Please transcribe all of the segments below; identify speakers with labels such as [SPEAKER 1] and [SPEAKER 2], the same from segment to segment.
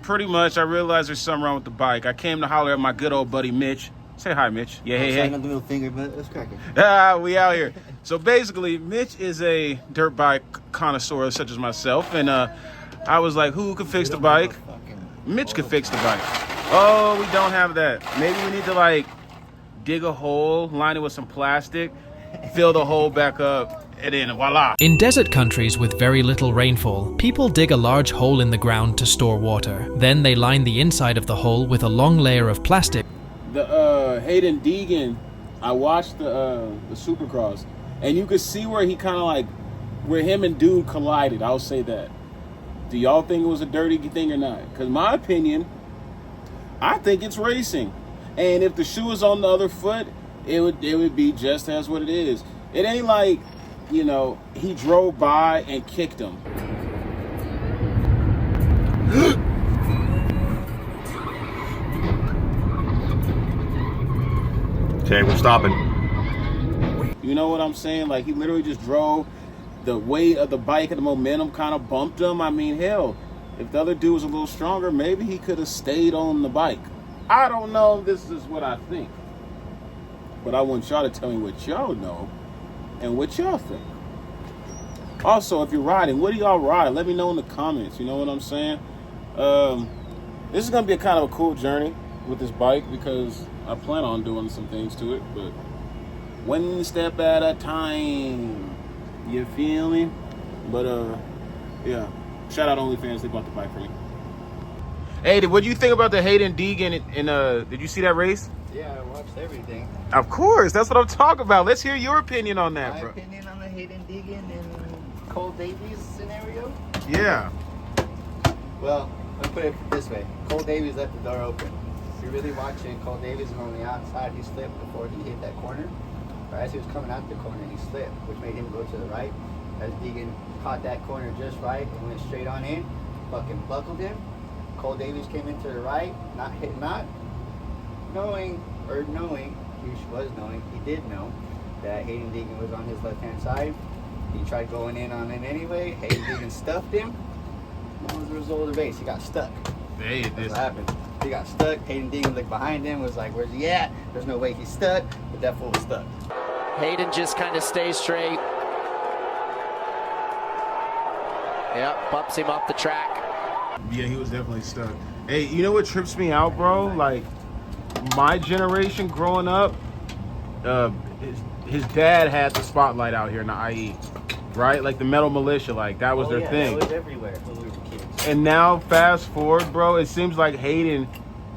[SPEAKER 1] pretty much, I realized there's something wrong with the bike. I came to holler at my good old buddy Mitch. Say hi, Mitch. Yeah, hey, hey.
[SPEAKER 2] The middle finger, but it's cracking.
[SPEAKER 1] We out here. So basically, Mitch is a dirt bike connoisseur such as myself, and I was like, who could fix the bike? Mitch could fix the bike. Oh, we don't have that. Maybe we need to like dig a hole, line it with some plastic, fill the hole back up, and then voila.
[SPEAKER 3] In desert countries with very little rainfall, people dig a large hole in the ground to store water. Then they line the inside of the hole with a long layer of plastic.
[SPEAKER 1] The Haiden Deegan, I watched the Supercross, and you could see where he kind of like, where him and dude collided. I'll say that. Do y'all think it was a dirty thing or not? Because my opinion, I think it's racing, and if the shoe is on the other foot, it would be just as what it is. It ain't like, you know, he drove by and kicked him.
[SPEAKER 2] Okay, we're stopping.
[SPEAKER 1] You know what I'm saying? Like, he literally just drove. The weight of the bike and the momentum kind of bumped him. I mean, hell, if the other dude was a little stronger, maybe he could have stayed on the bike. I don't know. This is what I think. But I want y'all to tell me what y'all know and what y'all think. Also, if you're riding, what do y'all ride? Let me know in the comments. You know what I'm saying? This is going to be a kind of a cool journey with this bike because I plan on doing some things to it, but one step at a time. You feel me? But yeah. Shout out OnlyFans, they bought the bike for me. Hey, what do you think about the Haiden Deegan and did you see that race?
[SPEAKER 2] Yeah, I watched everything.
[SPEAKER 1] Of course, that's what I'm talking about. Let's hear your opinion on that, bro.
[SPEAKER 2] My opinion on the Haiden Deegan and Cole Davies scenario?
[SPEAKER 1] Yeah.
[SPEAKER 2] Well, let's put it this way. Cole Davies left the door open. If you're really watching, Cole Davies was on the outside. He slipped before he hit that corner. Right as he was coming out the corner, he slipped, which made him go to the right. As Deegan caught that corner just right and went straight on in, fucking buckled him. Cole Davies came into the right, not knowing, he did know that Haiden Deegan was on his left-hand side. He tried going in on it anyway. Haiden Deegan stuffed him. What was the result of the race? He got stuck.
[SPEAKER 1] Hey,
[SPEAKER 2] That's what happened. He got stuck. Haiden Deegan looked behind him, was like, where's he at? There's no way he's stuck, but that fool was stuck.
[SPEAKER 4] Haiden just kind of stays straight. Yep, bumps him off the track.
[SPEAKER 1] Yeah, he was definitely stuck. Hey, you know what trips me out, bro? Like, my generation growing up, his dad had the spotlight out here in the IE, right? Like the Metal Militia, like that was their thing.
[SPEAKER 2] It was everywhere when we were kids.
[SPEAKER 1] And now, fast forward, bro, it seems like Haiden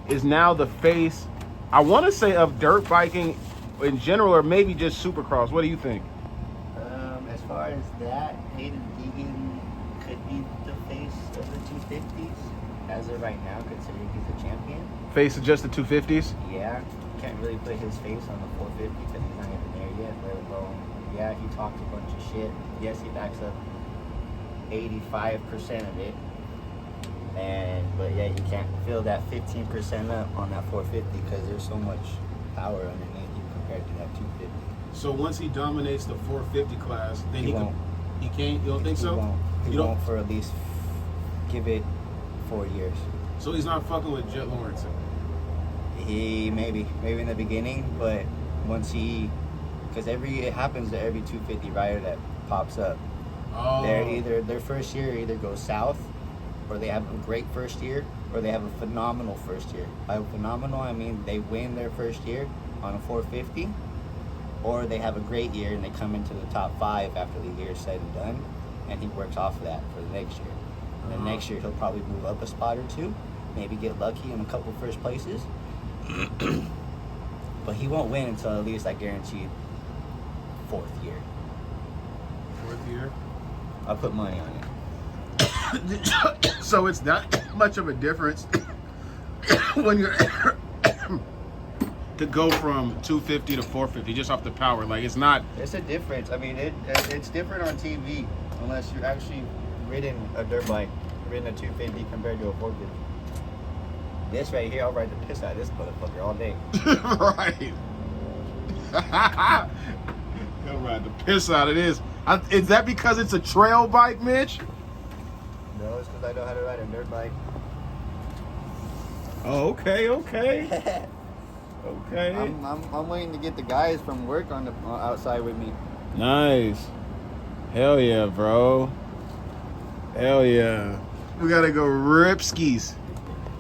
[SPEAKER 1] is now the face, I want to say, of dirt biking in general, or maybe just Supercross. What do you think?
[SPEAKER 2] As far as that, Haiden Deegan could be the face of the 250s as of right now, considering he's a champion.
[SPEAKER 1] Face of just the 250s?
[SPEAKER 2] Yeah, can't really put his face on the 450 because he's not even there yet. Let alone, yeah, he talks a bunch of shit. Yes, he backs up 85% of it. But yeah, you can't fill that 15% up on that 450 because there's so much power underneath you compared to that 250.
[SPEAKER 1] So once he dominates the 450 class, then he
[SPEAKER 2] won't.
[SPEAKER 1] He can't? You don't think so?
[SPEAKER 2] He won't for at least give it 4 years.
[SPEAKER 1] So he's not fucking with Jet Lawrence?
[SPEAKER 2] He maybe in the beginning, but once because it happens to every 250 rider that pops up.
[SPEAKER 1] Oh.
[SPEAKER 2] Their first year either goes south, or they have a great first year, or they have a phenomenal first year. By phenomenal, I mean they win their first year on a 450, or they have a great year and they come into the top 5 after the year is said and done, and he works off of that for the next year. And then next year he'll probably move up a spot or two, maybe get lucky in a couple first places. But he won't win until at least I guarantee 4th year.
[SPEAKER 1] 4th year?
[SPEAKER 2] I'll put money on it.
[SPEAKER 1] So it's not much of a difference when you're to go from 250 to 450 just off the power. Like, it's not.
[SPEAKER 2] It's a difference. I mean, it's different on TV unless you're actually ridden a dirt bike, ridden a 250 compared to a 450. This right here, I'll ride the piss out of this motherfucker all day.
[SPEAKER 1] Right. I'll ride the piss out of this. Is that because it's a trail bike, Mitch?
[SPEAKER 2] No, it's because I know how to ride a dirt bike.
[SPEAKER 1] Oh, okay. Okay.
[SPEAKER 2] I'm waiting to get the guys from work on the outside with me.
[SPEAKER 1] Nice. Hell yeah, bro. Hell yeah. We gotta go rip skis.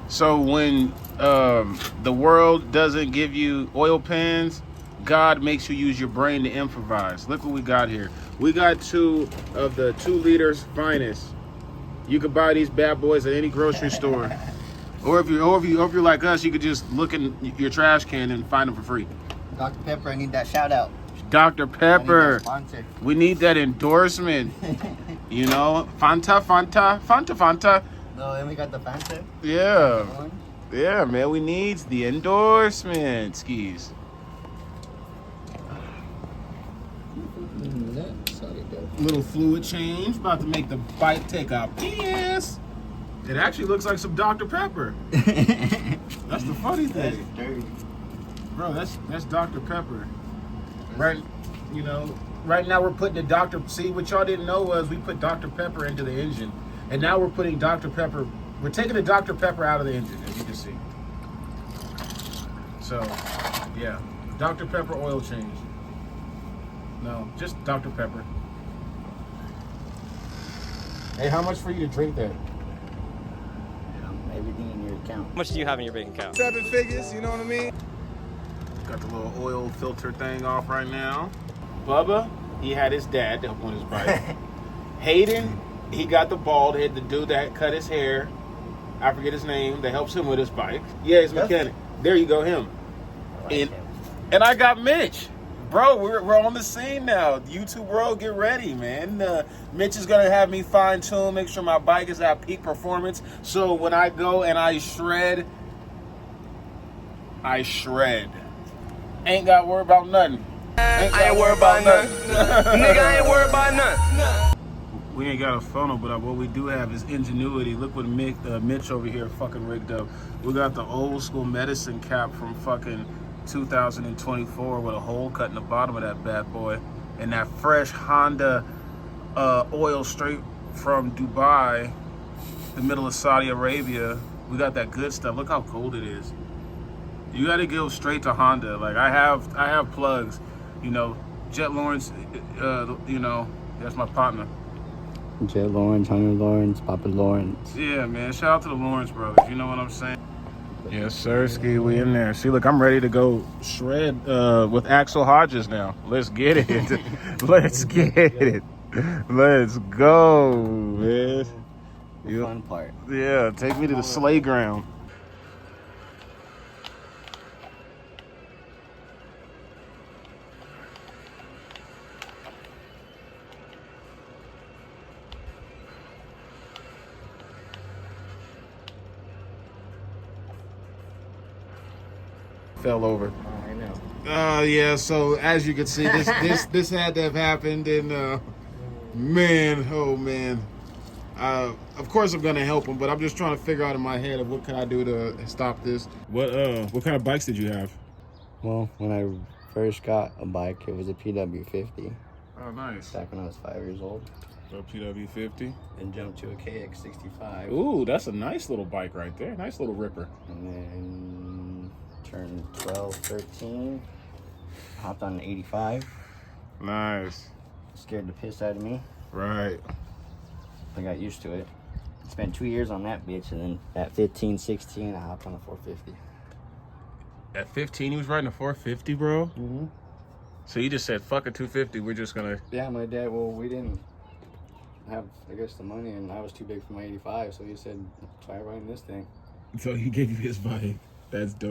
[SPEAKER 1] So when the world doesn't give you oil pans, God makes you use your brain to improvise. Look what we got here. We got 2 of the 2 liters finest. You could buy these bad boys at any grocery store. Or if you're like us, you could just look in your trash can and find them for free.
[SPEAKER 2] Dr. Pepper, I need that shout out.
[SPEAKER 1] Dr. Pepper.
[SPEAKER 2] I need that sponsor.
[SPEAKER 1] We need that endorsement. You know, Fanta.
[SPEAKER 2] No, then we got the Fanta.
[SPEAKER 1] Yeah. Yeah, man, we need the endorsement skis. Little fluid change, about to make the bike take a piss. It actually looks like some Dr. Pepper. That's the funny thing.
[SPEAKER 2] That's dirty.
[SPEAKER 1] Bro, that's Dr. Pepper. Right, you know, right now we're putting the Dr. See, what y'all didn't know was we put Dr. Pepper into the engine. And now we're putting Dr. Pepper, we're taking the Dr. Pepper out of the engine, as you can see. So, yeah, Dr. Pepper oil change. No, just Dr. Pepper. Hey, how much for you to drink that?
[SPEAKER 2] Everything in your account.
[SPEAKER 5] How much do you have in your bank account?
[SPEAKER 6] 7 figures, you know what I mean?
[SPEAKER 1] Got the little oil filter thing off right now. Bubba, he had his dad to help on his bike. Haiden, he got the bald head, the dude that cut his hair. I forget his name, that helps him with his bike. Yeah, he's a mechanic. There you go, him. And I got Mitch. Bro, we're on the scene now. YouTube world, get ready, man. Mitch is gonna have me fine tune, make sure my bike is at peak performance. So when I go and I shred. Ain't got to worry about nothing.
[SPEAKER 6] I ain't worried about nothing. Nigga, I ain't worried about nothing.
[SPEAKER 1] We ain't got a funnel, but what we do have is ingenuity. Look what Mitch over here fucking rigged up. We got the old school medicine cap from fucking 2024 with a hole cut in the bottom of that bad boy. And that fresh Honda oil straight from Dubai, the middle of Saudi Arabia. We got that good stuff. Look how cold it is. You got to go straight to Honda. Like I have plugs, you know. Jet Lawrence, you know, that's my partner.
[SPEAKER 2] Jet Lawrence, Hunter Lawrence, Papa Lawrence.
[SPEAKER 1] Yeah, man. Shout out to the Lawrence brothers. You know what I'm saying? Yes, sir, Ski. We in there. See, look, I'm ready to go shred with Axel Hodges now. Let's get it. Let's get it. Let's go, man.
[SPEAKER 2] The fun part.
[SPEAKER 1] Yeah, take me to the sleigh ground. Fell over.
[SPEAKER 2] I know.
[SPEAKER 1] Yeah, so as you can see, this had to have happened, and man, oh man. Of course I'm gonna help him, but I'm just trying to figure out in my head of what can I do to stop this. What kind of bikes did you have?
[SPEAKER 2] Well, when I first got a bike, it was a PW50.
[SPEAKER 1] Oh, nice.
[SPEAKER 2] Back when I was 5 years old.
[SPEAKER 1] So PW50.
[SPEAKER 2] And jumped to a KX65.
[SPEAKER 1] Ooh, that's a nice little bike right there. Nice little ripper.
[SPEAKER 2] And then turned 12, 13. Hopped on an 85.
[SPEAKER 1] Nice.
[SPEAKER 2] Scared the piss out of me.
[SPEAKER 1] Right.
[SPEAKER 2] I got used to it. Spent 2 years on that bitch, and then at 15, 16, I hopped on a 450.
[SPEAKER 1] At 15, he was riding a 450, bro?
[SPEAKER 2] Mm-hmm.
[SPEAKER 1] So you just said, fuck a 250, we're just gonna...
[SPEAKER 2] Yeah, my dad, well, we didn't have, I guess, the money, and I was too big for my 85, so he said, try riding this thing.
[SPEAKER 1] So he gave you his bike. That's dope.